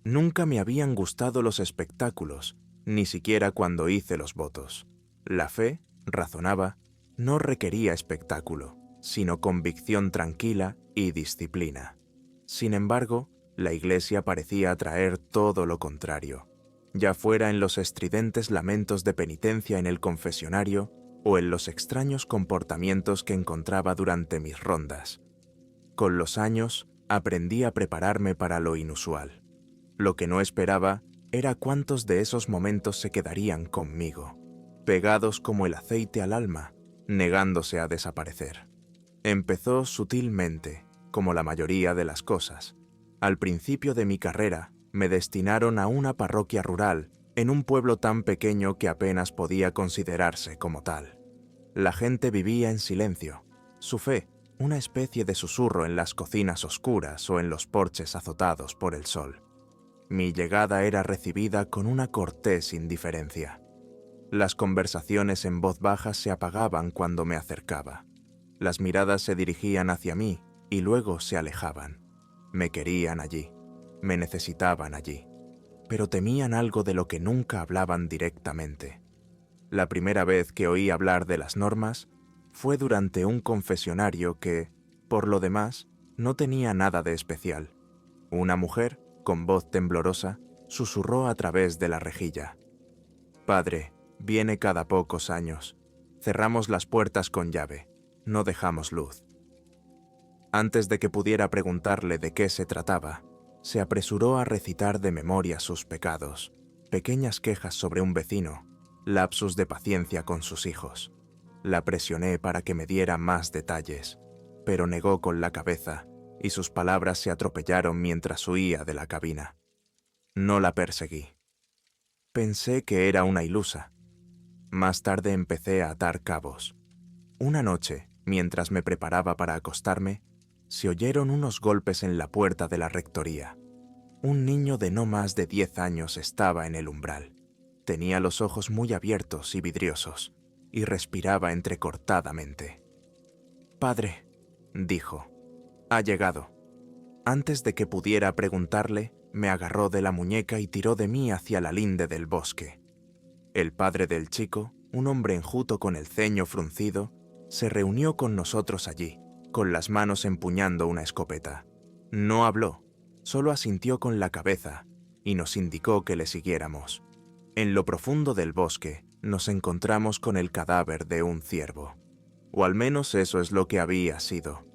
Nunca me habían gustado los espectáculos, ni siquiera cuando hice los votos. La fe, razonaba, no requería espectáculo, sino convicción tranquila y disciplina. Sin embargo, la Iglesia parecía atraer todo lo contrario, ya fuera en los estridentes lamentos de penitencia en el confesionario o en los extraños comportamientos que encontraba durante mis rondas. Con los años, aprendí a prepararme para lo inusual. Lo que no esperaba era cuántos de esos momentos se quedarían conmigo, pegados como el aceite al alma, negándose a desaparecer. Empezó sutilmente, como la mayoría de las cosas. Al principio de mi carrera, me destinaron a una parroquia rural, en un pueblo tan pequeño que apenas podía considerarse como tal. La gente vivía en silencio. Su fe, una especie de susurro en las cocinas oscuras o en los porches azotados por el sol. Mi llegada era recibida con una cortés indiferencia. Las conversaciones en voz baja se apagaban cuando me acercaba. Las miradas se dirigían hacia mí y luego se alejaban. Me querían allí, me necesitaban allí, pero temían algo de lo que nunca hablaban directamente. La primera vez que oí hablar de las normas fue durante un confesionario que, por lo demás, no tenía nada de especial. Una mujer, con voz temblorosa, susurró a través de la rejilla: «Padre, viene cada pocos años. Cerramos las puertas con llave. No dejamos luz». Antes de que pudiera preguntarle de qué se trataba, se apresuró a recitar de memoria sus pecados, pequeñas quejas sobre un vecino, lapsus de paciencia con sus hijos. La presioné para que me diera más detalles, pero negó con la cabeza y sus palabras se atropellaron mientras huía de la cabina. No la perseguí. Pensé que era una ilusa. Más tarde empecé a atar cabos. Una noche, mientras me preparaba para acostarme, se oyeron unos golpes en la puerta de la rectoría. Un niño de no más de 10 años estaba en el umbral. Tenía los ojos muy abiertos y vidriosos, y respiraba entrecortadamente. «Padre», dijo, «ha llegado». Antes de que pudiera preguntarle, me agarró de la muñeca y tiró de mí hacia la linde del bosque. El padre del chico, un hombre enjuto con el ceño fruncido, se reunió con nosotros allí, con las manos empuñando una escopeta. No habló, solo asintió con la cabeza y nos indicó que le siguiéramos. En lo profundo del bosque nos encontramos con el cadáver de un ciervo. O al menos eso es lo que había sido.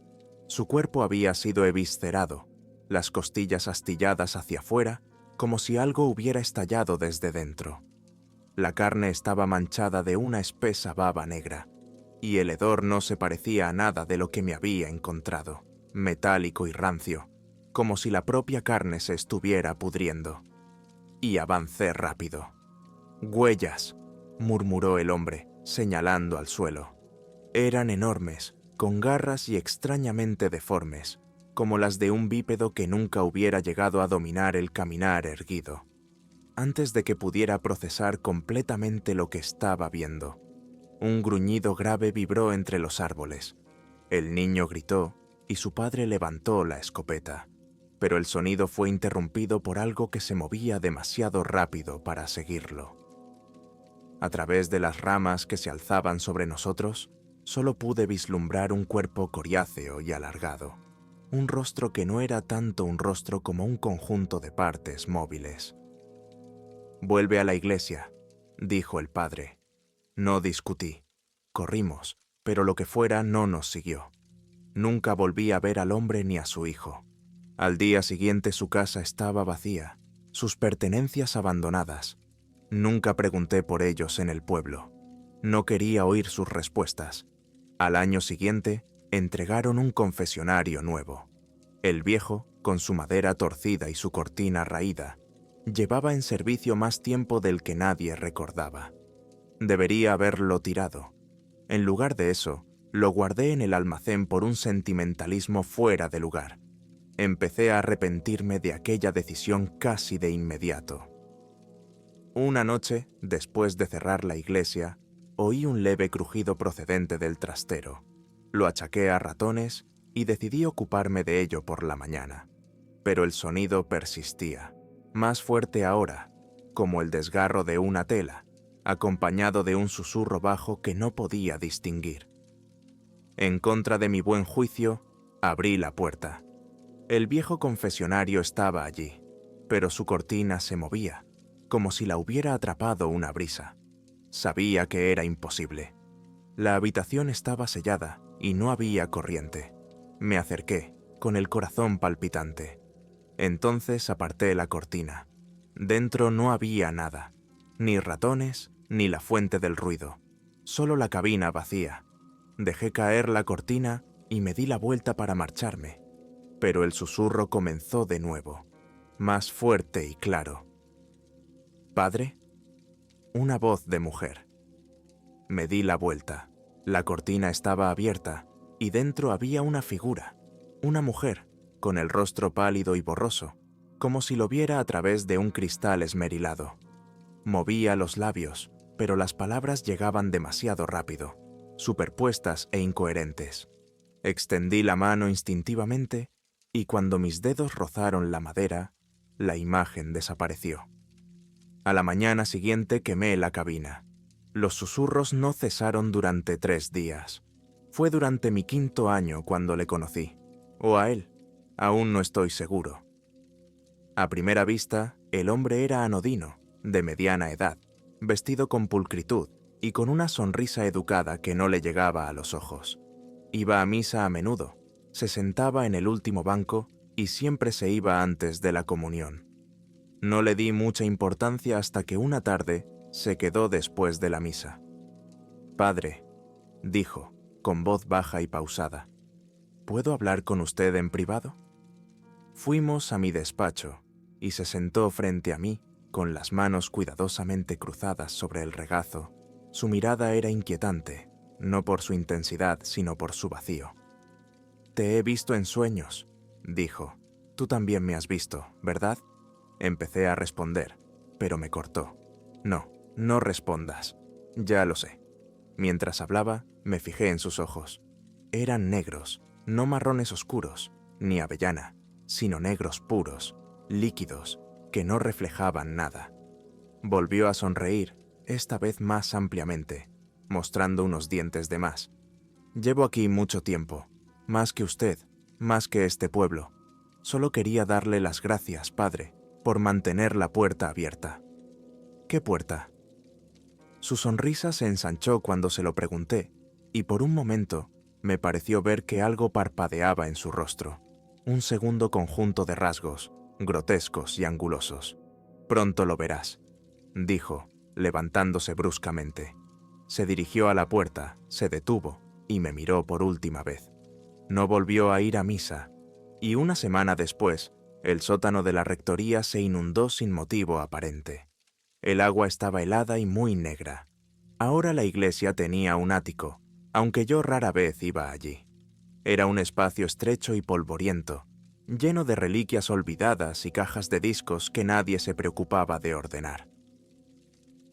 Su cuerpo había sido eviscerado, las costillas astilladas hacia afuera, como si algo hubiera estallado desde dentro. La carne estaba manchada de una espesa baba negra, y el hedor no se parecía a nada de lo que me había encontrado, metálico y rancio, como si la propia carne se estuviera pudriendo. Y avancé rápido. «Huellas», murmuró el hombre, señalando al suelo. Eran enormes, con garras y extrañamente deformes, como las de un bípedo que nunca hubiera llegado a dominar el caminar erguido. Antes de que pudiera procesar completamente lo que estaba viendo, un gruñido grave vibró entre los árboles. El niño gritó y su padre levantó la escopeta, pero el sonido fue interrumpido por algo que se movía demasiado rápido para seguirlo. A través de las ramas que se alzaban sobre nosotros, solo pude vislumbrar un cuerpo coriáceo y alargado, un rostro que no era tanto un rostro como un conjunto de partes móviles. «Vuelve a la iglesia», dijo el padre. No discutí. Corrimos, pero lo que fuera no nos siguió. Nunca volví a ver al hombre ni a su hijo. Al día siguiente su casa estaba vacía, sus pertenencias abandonadas. Nunca pregunté por ellos en el pueblo. No quería oír sus respuestas. Al año siguiente, entregaron un confesionario nuevo. El viejo, con su madera torcida y su cortina raída, llevaba en servicio más tiempo del que nadie recordaba. Debería haberlo tirado. En lugar de eso, lo guardé en el almacén por un sentimentalismo fuera de lugar. Empecé a arrepentirme de aquella decisión casi de inmediato. Una noche, después de cerrar la iglesia, oí un leve crujido procedente del trastero. Lo achaqué a ratones y decidí ocuparme de ello por la mañana. Pero el sonido persistía. más fuerte ahora, como el desgarro de una tela, acompañado de un susurro bajo que no podía distinguir. En contra de mi buen juicio, abrí la puerta. El viejo confesionario estaba allí, pero su cortina se movía, como si la hubiera atrapado una brisa. Sabía que era imposible. La habitación estaba sellada y no había corriente. Me acerqué, con el corazón palpitante. Entonces aparté la cortina. Dentro no había nada, ni ratones, ni la fuente del ruido, solo la cabina vacía. Dejé caer la cortina y me di la vuelta para marcharme, pero el susurro comenzó de nuevo, más fuerte y claro. ¿Padre? Una voz de mujer. Me di la vuelta. La cortina estaba abierta y dentro había una figura, una mujer, con el rostro pálido y borroso, como si lo viera a través de un cristal esmerilado. Movía los labios, pero las palabras llegaban demasiado rápido, superpuestas e incoherentes. Extendí la mano instintivamente y cuando mis dedos rozaron la madera, la imagen desapareció. A la mañana siguiente quemé la cabina. Los susurros no cesaron durante 3 días. Fue durante mi 5.º año cuando le conocí, o a él, aún no estoy seguro. A primera vista, el hombre era anodino, de mediana edad, vestido con pulcritud y con una sonrisa educada que no le llegaba a los ojos. Iba a misa a menudo, se sentaba en el último banco y siempre se iba antes de la comunión. No le di mucha importancia hasta que una tarde se quedó después de la misa. «Padre», dijo, con voz baja y pausada, «¿puedo hablar con usted en privado?» Fuimos a mi despacho y se sentó frente a mí, con las manos cuidadosamente cruzadas sobre el regazo. Su mirada era inquietante, no por su intensidad, sino por su vacío. «Te he visto en sueños», dijo. «Tú también me has visto, ¿verdad?» Empecé a responder, pero me cortó. No respondas. Ya lo sé. Mientras hablaba, me fijé en sus ojos. Eran negros, no marrones oscuros, ni avellana, sino negros puros, líquidos, que no reflejaban nada. Volvió a sonreír, esta vez más ampliamente, mostrando unos dientes de más. «Llevo aquí mucho tiempo, más que usted, más que este pueblo. Solo quería darle las gracias, padre, por mantener la puerta abierta». «¿Qué puerta?» Su sonrisa se ensanchó cuando se lo pregunté, y por un momento me pareció ver que algo parpadeaba en su rostro, un segundo conjunto de rasgos, grotescos y angulosos. «Pronto lo verás», dijo, levantándose bruscamente. Se dirigió a la puerta, se detuvo y me miró por última vez. No volvió a ir a misa, y una semana después, el sótano de la rectoría se inundó sin motivo aparente. El agua estaba helada y muy negra. Ahora la iglesia tenía un ático, aunque yo rara vez iba allí. Era un espacio estrecho y polvoriento, lleno de reliquias olvidadas y cajas de discos que nadie se preocupaba de ordenar.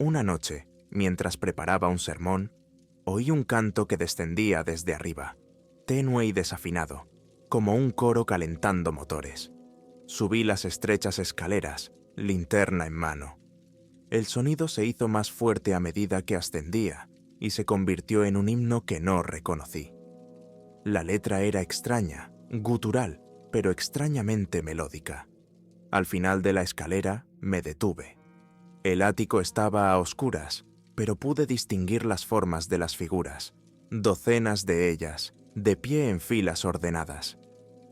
Una noche, mientras preparaba un sermón, oí un canto que descendía desde arriba, tenue y desafinado, como un coro calentando motores. Subí las estrechas escaleras, linterna en mano. El sonido se hizo más fuerte a medida que ascendía y se convirtió en un himno que no reconocí. La letra era extraña, gutural, pero extrañamente melódica. Al final de la escalera me detuve. El ático estaba a oscuras, pero pude distinguir las formas de las figuras, docenas de ellas, de pie en filas ordenadas.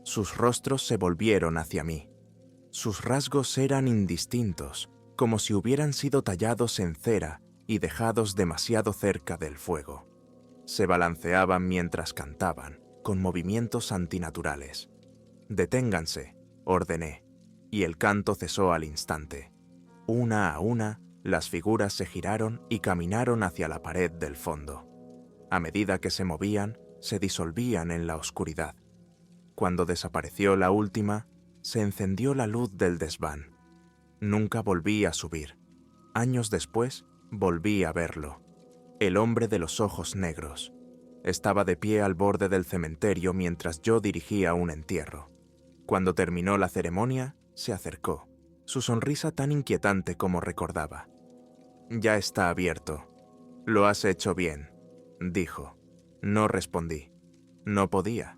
Sus rostros se volvieron hacia mí. Sus rasgos eran indistintos, como si hubieran sido tallados en cera y dejados demasiado cerca del fuego. Se balanceaban mientras cantaban, con movimientos antinaturales. «Deténganse», ordené, y el canto cesó al instante. Una a una, las figuras se giraron y caminaron hacia la pared del fondo. A medida que se movían, se disolvían en la oscuridad. Cuando desapareció la última, se encendió la luz del desván. Nunca volví a subir. Años después, volví a verlo. El hombre de los ojos negros. Estaba de pie al borde del cementerio mientras yo dirigía un entierro. Cuando terminó la ceremonia, se acercó. su sonrisa tan inquietante como recordaba. «Ya está abierto. Lo has hecho bien», dijo. No respondí. No podía.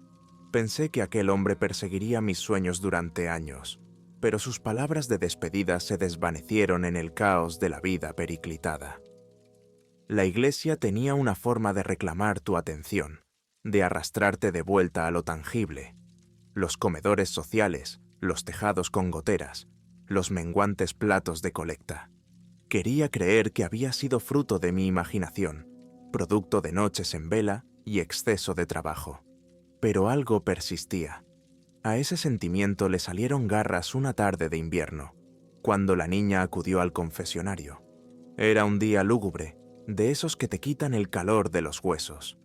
Pensé que aquel hombre perseguiría mis sueños durante años, pero sus palabras de despedida se desvanecieron en el caos de la vida periclitada. La iglesia tenía una forma de reclamar tu atención, de arrastrarte de vuelta a lo tangible. Los comedores sociales, los tejados con goteras, los menguantes platos de colecta. Quería creer que había sido fruto de mi imaginación, producto de noches en vela y exceso de trabajo. Pero algo persistía. A ese sentimiento le salieron garras una tarde de invierno, cuando la niña acudió al confesionario. Era un día lúgubre, de esos que te quitan el calor de los huesos.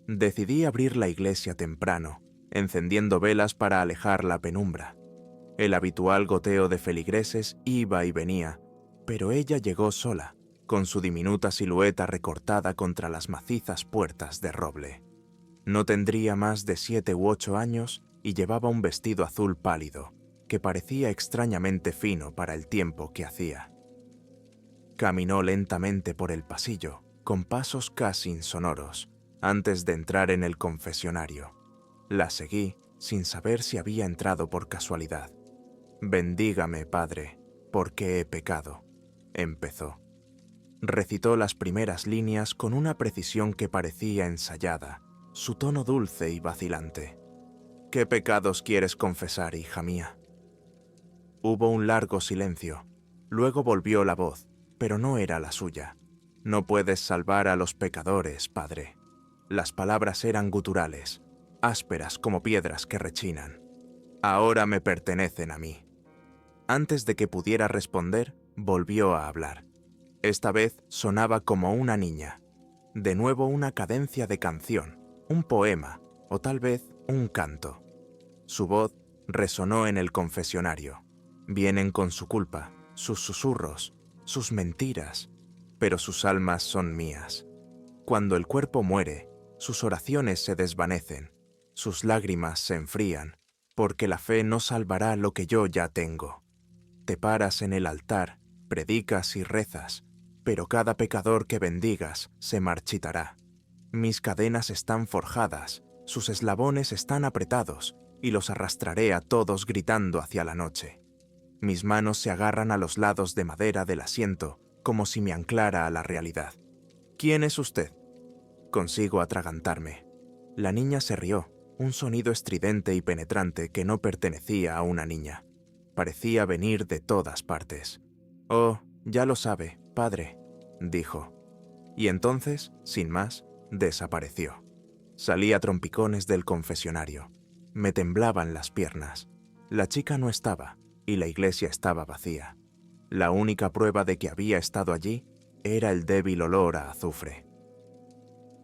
Decidí abrir la iglesia temprano, encendiendo velas para alejar la penumbra. El habitual goteo de feligreses iba y venía, pero ella llegó sola, con su diminuta silueta recortada contra las macizas puertas de roble. No tendría más de 7 u 8 años y llevaba un vestido azul pálido, que parecía extrañamente fino para el tiempo que hacía. Caminó lentamente por el pasillo, con pasos casi insonoros, antes de entrar en el confesionario. La seguí, sin saber si había entrado por casualidad. «Bendígame, Padre, porque he pecado», empezó. Recitó las primeras líneas con una precisión que parecía ensayada, su tono dulce y vacilante. «¿Qué pecados quieres confesar, hija mía?». Hubo un largo silencio. Luego volvió la voz, pero no era la suya. «No puedes salvar a los pecadores, Padre». Las palabras eran guturales, ásperas como piedras que rechinan. «Ahora me pertenecen a mí». Antes de que pudiera responder, volvió a hablar. Esta vez sonaba como una niña. De nuevo una cadencia de canción, un poema o tal vez un canto. Su voz resonó en el confesionario. Vienen con su culpa, sus susurros, sus mentiras, pero sus almas son mías. Cuando el cuerpo muere, sus oraciones se desvanecen, sus lágrimas se enfrían, porque la fe no salvará lo que yo ya tengo. Te paras en el altar, predicas y rezas, pero cada pecador que bendigas se marchitará. Mis cadenas están forjadas, sus eslabones están apretados, y los arrastraré a todos gritando hacia la noche. Mis manos se agarran a los lados de madera del asiento, como si me anclara a la realidad. «¿Quién es usted?». Consigo atragantarme. La niña se rió, un sonido estridente y penetrante que no pertenecía a una niña. Parecía venir de todas partes. «Oh, ya lo sabe, padre», dijo. Y entonces, sin más, desapareció. Salí a trompicones del confesionario. Me temblaban las piernas. La chica no estaba, y la iglesia estaba vacía. La única prueba de que había estado allí era el débil olor a azufre.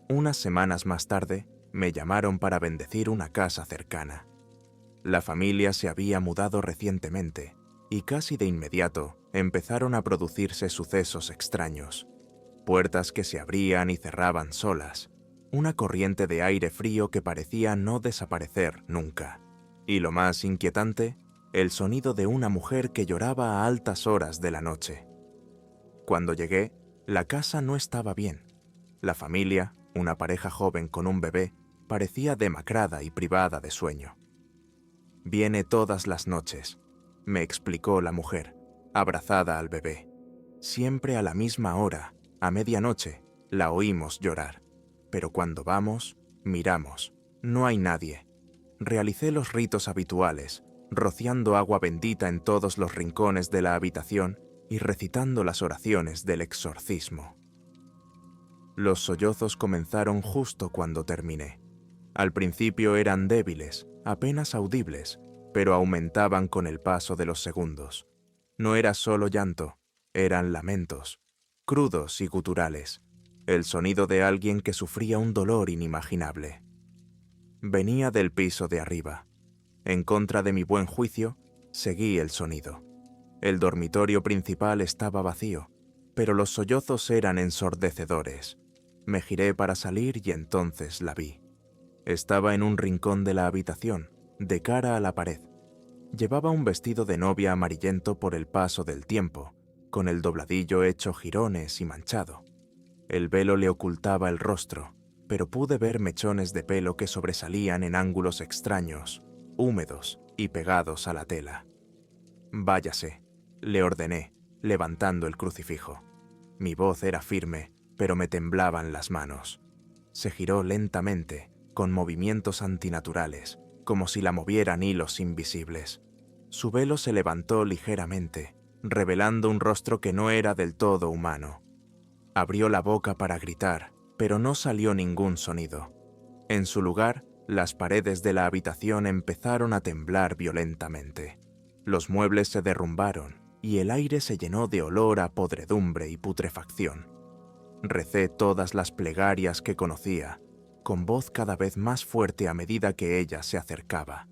Unas semanas más tarde, me llamaron para bendecir una casa cercana. La familia se había mudado recientemente, y casi de inmediato empezaron a producirse sucesos extraños. Puertas que se abrían y cerraban solas, una corriente de aire frío que parecía no desaparecer nunca. Y lo más inquietante, el sonido de una mujer que lloraba a altas horas de la noche. Cuando llegué, la casa no estaba bien. La familia, una pareja joven con un bebé, parecía demacrada y privada de sueño. «Viene todas las noches», me explicó la mujer, abrazada al bebé. «Siempre a la misma hora, a medianoche, la oímos llorar. Pero cuando vamos, miramos. No hay nadie». Realicé los ritos habituales, rociando agua bendita en todos los rincones de la habitación y recitando las oraciones del exorcismo. Los sollozos comenzaron justo cuando terminé. Al principio eran débiles, apenas audibles, pero aumentaban con el paso de los segundos. No era solo llanto, eran lamentos, crudos y guturales, el sonido de alguien que sufría un dolor inimaginable. Venía del piso de arriba. En contra de mi buen juicio, seguí el sonido. El dormitorio principal estaba vacío, pero los sollozos eran ensordecedores. Me giré para salir y entonces la vi. Estaba en un rincón de la habitación, de cara a la pared. Llevaba un vestido de novia amarillento por el paso del tiempo, con el dobladillo hecho jirones y manchado. El velo le ocultaba el rostro, pero pude ver mechones de pelo que sobresalían en ángulos extraños, húmedos y pegados a la tela. «Váyase», le ordené, levantando el crucifijo. Mi voz era firme, pero me temblaban las manos. Se giró lentamente, con movimientos antinaturales, como si la movieran hilos invisibles. Su velo se levantó ligeramente, revelando un rostro que no era del todo humano. Abrió la boca para gritar, pero no salió ningún sonido. En su lugar, las paredes de la habitación empezaron a temblar violentamente. Los muebles se derrumbaron y el aire se llenó de olor a podredumbre y putrefacción. Recé todas las plegarias que conocía, con voz cada vez más fuerte a medida que ella se acercaba.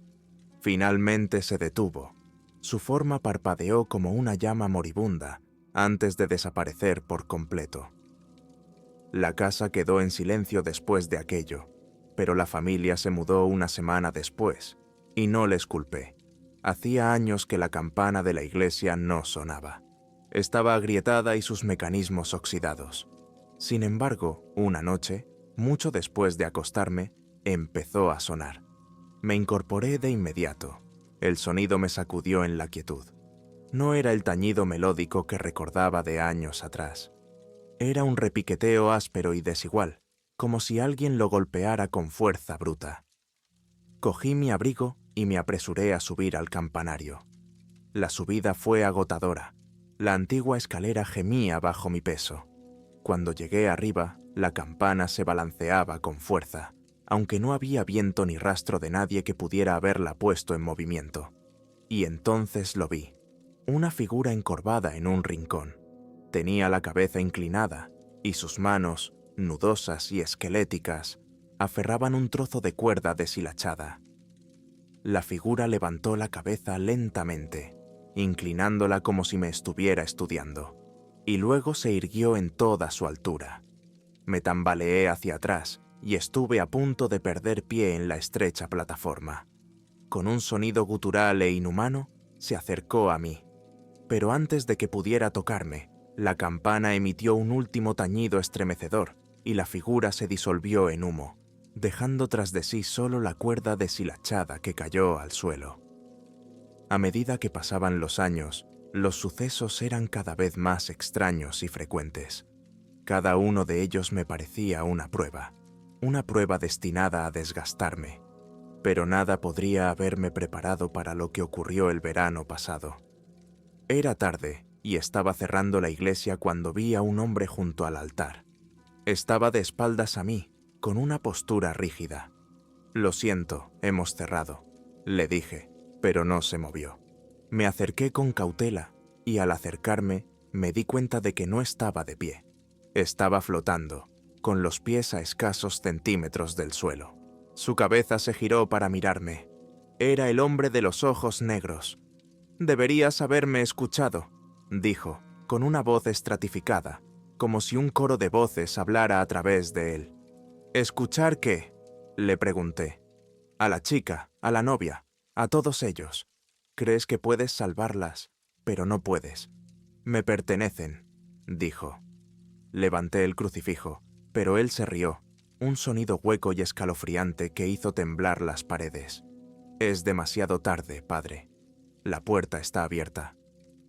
Finalmente se detuvo. Su forma parpadeó como una llama moribunda antes de desaparecer por completo. La casa quedó en silencio después de aquello, pero la familia se mudó una semana después, y no les culpé. Hacía años que la campana de la iglesia no sonaba. Estaba agrietada y sus mecanismos oxidados. Sin embargo, una noche, mucho después de acostarme, empezó a sonar. Me incorporé de inmediato. El sonido me sacudió en la quietud. No era el tañido melódico que recordaba de años atrás. Era un repiqueteo áspero y desigual, como si alguien lo golpeara con fuerza bruta. Cogí mi abrigo y me apresuré a subir al campanario. La subida fue agotadora. La antigua escalera gemía bajo mi peso. Cuando llegué arriba, la campana se balanceaba con fuerza, aunque no había viento ni rastro de nadie que pudiera haberla puesto en movimiento. Y entonces lo vi. Una figura encorvada en un rincón. Tenía la cabeza inclinada y sus manos, nudosas y esqueléticas, aferraban un trozo de cuerda deshilachada. La figura levantó la cabeza lentamente, inclinándola como si me estuviera estudiando, y luego se irguió en toda su altura. Me tambaleé hacia atrás y estuve a punto de perder pie en la estrecha plataforma. Con un sonido gutural e inhumano, se acercó a mí. Pero antes de que pudiera tocarme, la campana emitió un último tañido estremecedor y la figura se disolvió en humo, dejando tras de sí solo la cuerda deshilachada que cayó al suelo. A medida que pasaban los años, los sucesos eran cada vez más extraños y frecuentes. Cada uno de ellos me parecía una prueba destinada a desgastarme, pero nada podría haberme preparado para lo que ocurrió el verano pasado. Era tarde y estaba cerrando la iglesia cuando vi a un hombre junto al altar. Estaba de espaldas a mí, con una postura rígida. «Lo siento, hemos cerrado», le dije, pero no se movió. Me acerqué con cautela y al acercarme me di cuenta de que no estaba de pie. Estaba flotando, con los pies a escasos centímetros del suelo. Su cabeza se giró para mirarme. Era el hombre de los ojos negros. «Deberías haberme escuchado», dijo, con una voz estratificada, como si un coro de voces hablara a través de él. «¿Escuchar qué?», le pregunté. «A la chica, a la novia, a todos ellos. Crees que puedes salvarlas, pero no puedes. Me pertenecen», dijo. Levanté el crucifijo, pero él se rió, un sonido hueco y escalofriante que hizo temblar las paredes. «Es demasiado tarde, padre. La puerta está abierta»,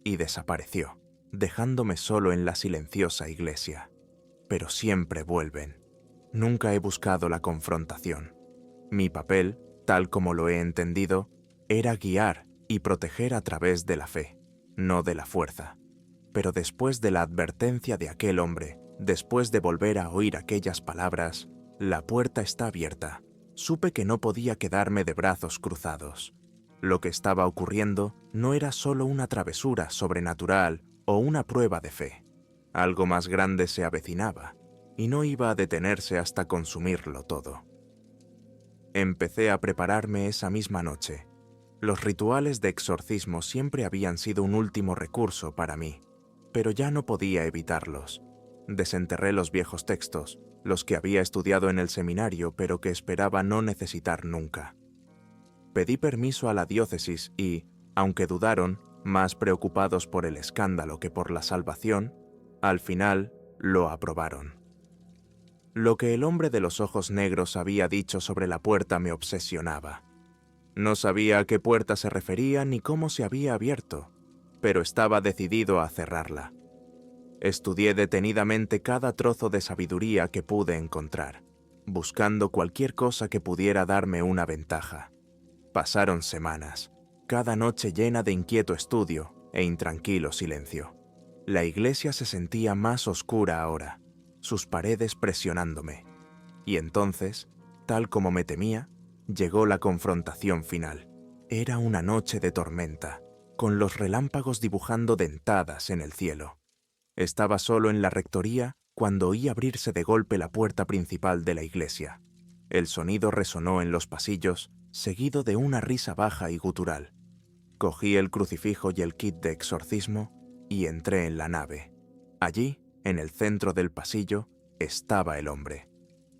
y desapareció, dejándome solo en la silenciosa iglesia. Pero siempre vuelven. Nunca he buscado la confrontación. Mi papel, tal como lo he entendido, era guiar y proteger a través de la fe, no de la fuerza. Pero después de la advertencia de aquel hombre, después de volver a oír aquellas palabras, «La puerta está abierta», supe que no podía quedarme de brazos cruzados. Lo que estaba ocurriendo no era solo una travesura sobrenatural o una prueba de fe. Algo más grande se avecinaba, y no iba a detenerse hasta consumirlo todo. Empecé a prepararme esa misma noche. Los rituales de exorcismo siempre habían sido un último recurso para mí, pero ya no podía evitarlos. Desenterré los viejos textos, los que había estudiado en el seminario pero que esperaba no necesitar nunca. Pedí permiso a la diócesis y, Aunque dudaron, más preocupados por el escándalo que por la salvación, al final lo aprobaron. Lo que el hombre de los ojos negros había dicho sobre la puerta me obsesionaba. No sabía a qué puerta se refería ni cómo se había abierto, pero estaba decidido a cerrarla. Estudié detenidamente cada trozo de sabiduría que pude encontrar, buscando cualquier cosa que pudiera darme una ventaja. Pasaron semanas, cada noche llena de inquieto estudio e intranquilo silencio. La iglesia se sentía más oscura ahora, sus paredes presionándome. Y entonces, tal como me temía, llegó la confrontación final. Era una noche de tormenta, con los relámpagos dibujando dentadas en el cielo. Estaba solo en la rectoría cuando oí abrirse de golpe la puerta principal de la iglesia. El sonido resonó en los pasillos, seguido de una risa baja y gutural. Cogí el crucifijo y el kit de exorcismo y entré en la nave. Allí, en el centro del pasillo, estaba el hombre.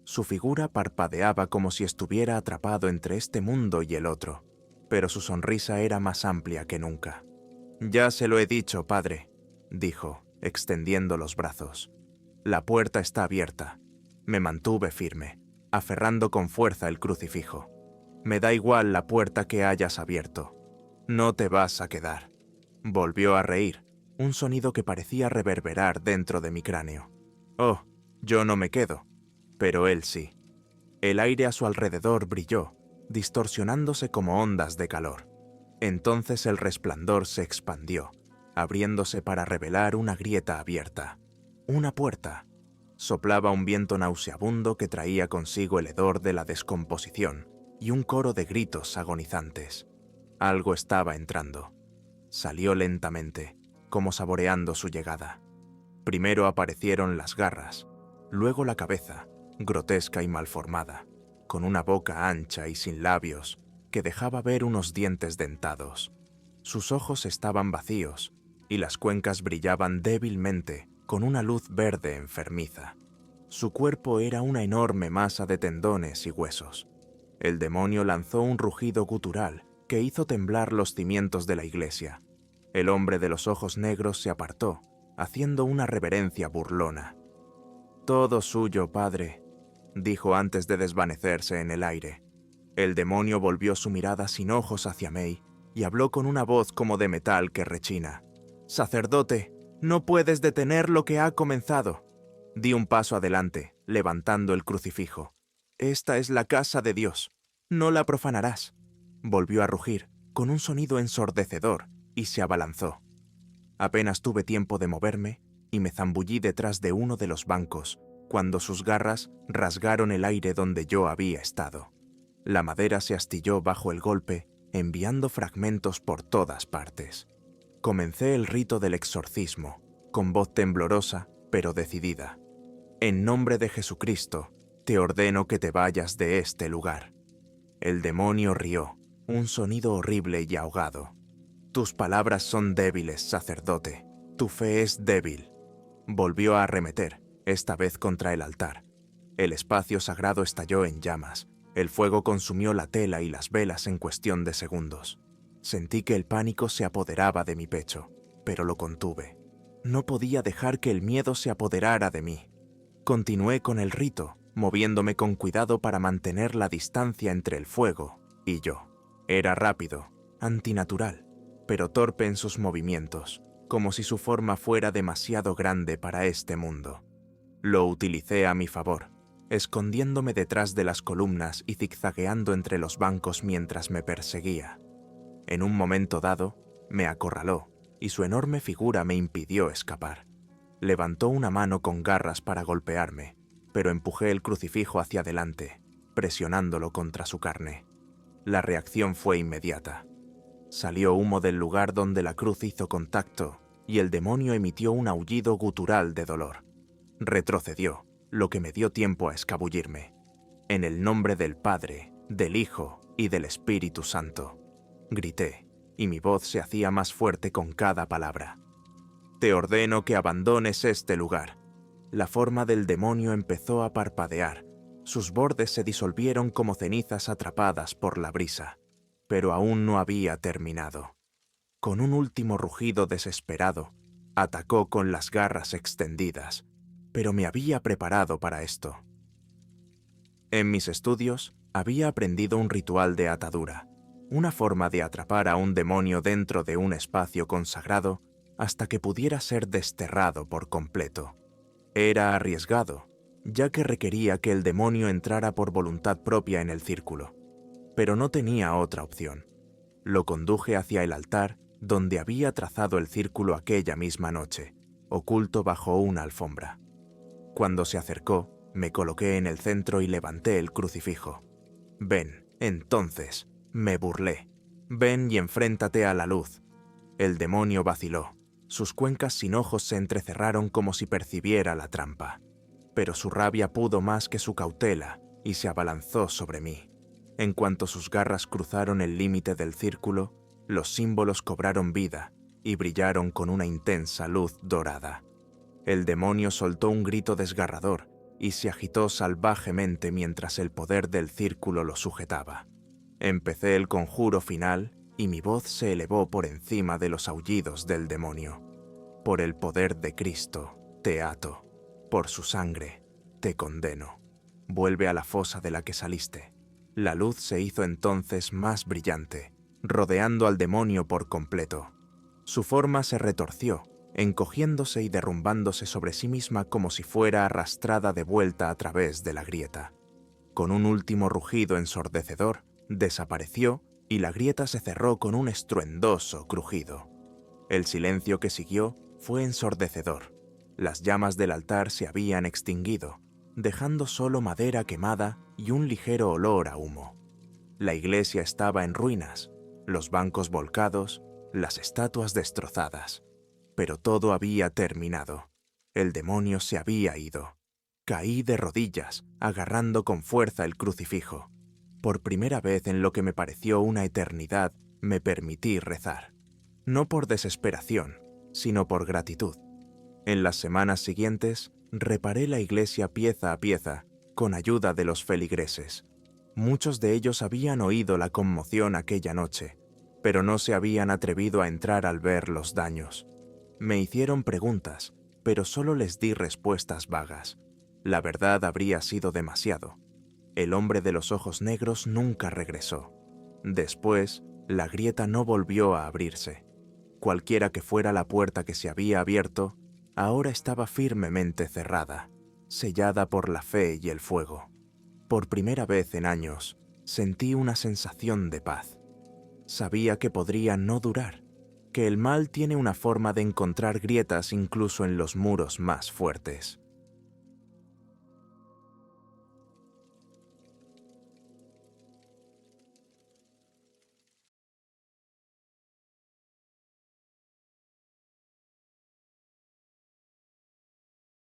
Su figura parpadeaba como si estuviera atrapado entre este mundo y el otro, pero su sonrisa era más amplia que nunca. «Ya se lo he dicho, padre», dijo, extendiendo los brazos. «La puerta está abierta». Me mantuve firme, aferrando con fuerza el crucifijo. «Me da igual la puerta que hayas abierto. No te vas a quedar». Volvió a reír, un sonido que parecía reverberar dentro de mi cráneo. «Oh, yo no me quedo», pero él sí. El aire a su alrededor brilló, distorsionándose como ondas de calor. Entonces el resplandor se expandió, abriéndose para revelar una grieta abierta. Una puerta. Soplaba un viento nauseabundo que traía consigo el hedor de la descomposición y un coro de gritos agonizantes. Algo estaba entrando. Salió lentamente, como saboreando su llegada. Primero aparecieron las garras, luego la cabeza, grotesca y malformada, con una boca ancha y sin labios que dejaba ver unos dientes dentados. Sus ojos estaban vacíos y las cuencas brillaban débilmente con una luz verde enfermiza. Su cuerpo era una enorme masa de tendones y huesos. El demonio lanzó un rugido gutural que hizo temblar los cimientos de la iglesia. El hombre de los ojos negros se apartó, haciendo una reverencia burlona. «Todo suyo, padre», dijo antes de desvanecerse en el aire. El demonio volvió su mirada sin ojos hacia May y habló con una voz como de metal que rechina. «Sacerdote, no puedes detener lo que ha comenzado». Di un paso adelante, levantando el crucifijo. «Esta es la casa de Dios. No la profanarás». Volvió a rugir, con un sonido ensordecedor, y se abalanzó. Apenas tuve tiempo de moverme y me zambullí detrás de uno de los bancos, cuando sus garras rasgaron el aire donde yo había estado. La madera se astilló bajo el golpe, enviando fragmentos por todas partes. Comencé el rito del exorcismo, con voz temblorosa, pero decidida. «En nombre de Jesucristo, te ordeno que te vayas de este lugar». El demonio rió, un sonido horrible y ahogado. «Tus palabras son débiles, sacerdote. Tu fe es débil». Volvió a arremeter, esta vez contra el altar. El espacio sagrado estalló en llamas. El fuego consumió la tela y las velas en cuestión de segundos. Sentí que el pánico se apoderaba de mi pecho, pero lo contuve. No podía dejar que el miedo se apoderara de mí. Continué con el rito, moviéndome con cuidado para mantener la distancia entre el fuego y yo. Era rápido, antinatural, pero torpe en sus movimientos, como si su forma fuera demasiado grande para este mundo. Lo utilicé a mi favor, escondiéndome detrás de las columnas y zigzagueando entre los bancos mientras me perseguía. En un momento dado, me acorraló y su enorme figura me impidió escapar. Levantó una mano con garras para golpearme, pero empujé el crucifijo hacia adelante, presionándolo contra su carne. La reacción fue inmediata. Salió humo del lugar donde la cruz hizo contacto y el demonio emitió un aullido gutural de dolor. Retrocedió, lo que me dio tiempo a escabullirme. «En el nombre del Padre, del Hijo y del Espíritu Santo», grité, y mi voz se hacía más fuerte con cada palabra. «Te ordeno que abandones este lugar». La forma del demonio empezó a parpadear. Sus bordes se disolvieron como cenizas atrapadas por la brisa. Pero aún no había terminado. Con un último rugido desesperado, atacó con las garras extendidas, pero me había preparado para esto. En mis estudios había aprendido un ritual de atadura, una forma de atrapar a un demonio dentro de un espacio consagrado hasta que pudiera ser desterrado por completo. Era arriesgado, ya que requería que el demonio entrara por voluntad propia en el círculo, pero no tenía otra opción. Lo conduje hacia el altar donde había trazado el círculo aquella misma noche, oculto bajo una alfombra. Cuando se acercó, me coloqué en el centro y levanté el crucifijo. «Ven», entonces, me burlé. «Ven y enfréntate a la luz». El demonio vaciló. Sus cuencas sin ojos se entrecerraron como si percibiera la trampa. Pero su rabia pudo más que su cautela y se abalanzó sobre mí. En cuanto sus garras cruzaron el límite del círculo, los símbolos cobraron vida y brillaron con una intensa luz dorada. El demonio soltó un grito desgarrador y se agitó salvajemente mientras el poder del círculo lo sujetaba. Empecé el conjuro final y mi voz se elevó por encima de los aullidos del demonio. Por el poder de Cristo, te ato. Por su sangre, te condeno. Vuelve a la fosa de la que saliste. La luz se hizo entonces más brillante, rodeando al demonio por completo. Su forma se retorció, encogiéndose y derrumbándose sobre sí misma como si fuera arrastrada de vuelta a través de la grieta. Con un último rugido ensordecedor, desapareció y la grieta se cerró con un estruendoso crujido. El silencio que siguió fue ensordecedor. Las llamas del altar se habían extinguido, dejando solo madera quemada y un ligero olor a humo. La iglesia estaba en ruinas, los bancos volcados, las estatuas destrozadas. Pero todo había terminado. El demonio se había ido. Caí de rodillas, agarrando con fuerza el crucifijo. Por primera vez en lo que me pareció una eternidad, me permití rezar. No por desesperación, sino por gratitud. En las semanas siguientes, reparé la iglesia pieza a pieza, con ayuda de los feligreses. Muchos de ellos habían oído la conmoción aquella noche, pero no se habían atrevido a entrar al ver los daños. Me hicieron preguntas, pero solo les di respuestas vagas. La verdad habría sido demasiado. El hombre de los ojos negros nunca regresó. Después, la grieta no volvió a abrirse. Cualquiera que fuera la puerta que se había abierto, ahora estaba firmemente cerrada, sellada por la fe y el fuego. Por primera vez en años, sentí una sensación de paz. Sabía que podría no durar, que el mal tiene una forma de encontrar grietas incluso en los muros más fuertes.